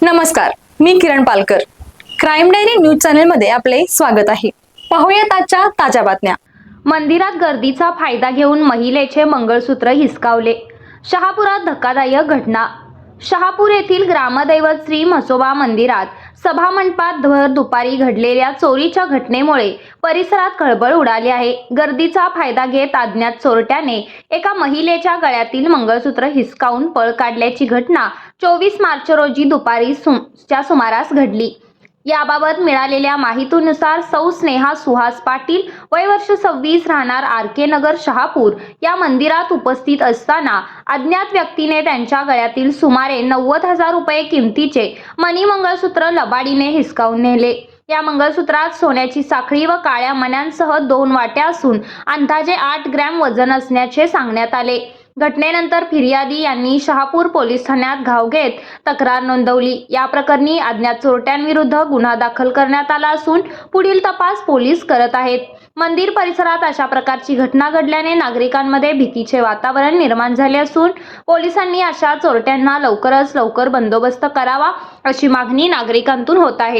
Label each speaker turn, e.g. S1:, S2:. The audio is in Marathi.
S1: नमस्कार, मी Kiran Palkar. Crime diary news channel मध्ये आपले स्वागत आहे. पाहूयात आजच्या ताज्या बातम्या.
S2: मंदिरात गर्दीचा फायदा घेऊन महिलेचे मंगळसूत्र हिसकावले. शहापुरात धक्कादायक घटना. शहापूर येथील ग्रामदैवत श्री म्हसोबा मंदिरात सभामंडपात भर दुपारी घडलेल्या चोरीच्या घटनेमुळे परिसरात खळबळ उडाली आहे. गर्दीचा फायदा घेत अज्ञात चोरट्याने एका महिलेच्या गळ्यातील मंगळसूत्र हिसकावून पळ काढल्याची घटना 24 मार्च रोजी दुपारी च्या सुमारास घडली. याबाबत मिळालेल्या माहितीनुसार सौ स्नेहा सुहास पाटील वय वर्ष 26 राहणार आर.के. नगर शहापूर या मंदिरात उपस्थित असताना अज्ञात व्यक्तीने त्यांच्या गळ्यातील सुमारे 90,000 रुपये किमतीचे मणी मंगळसूत्र लबाडीने हिसकावून नेले. या मंगळसूत्रात सोन्याची साखळी व काळ्या मण्यांसह 2 वाट्या असून अंदाजे 8 ग्रॅम वजन असण्याचे सांगण्यात आले. घटनेनंतर फिर्यादी यांनी शहापूर पोलीस ठाण्यात धाव घेत तक्रार नोंदवली. या प्रकरणी अज्ञात चोरट्यांविरुद्ध गुन्हा दाखल करण्यात आला असून पुढील तपास पोलीस करत आहेत. मंदिर परिसरात अशा प्रकारची घटना घडल्याने नागरिकांमध्ये भीतीचे वातावरण निर्माण झाले असून पोलिसांनी अशा चोरट्यांना लवकरात लवकर बंदोबस्त करावा अशी मागणी नागरिकांतून होत आहे.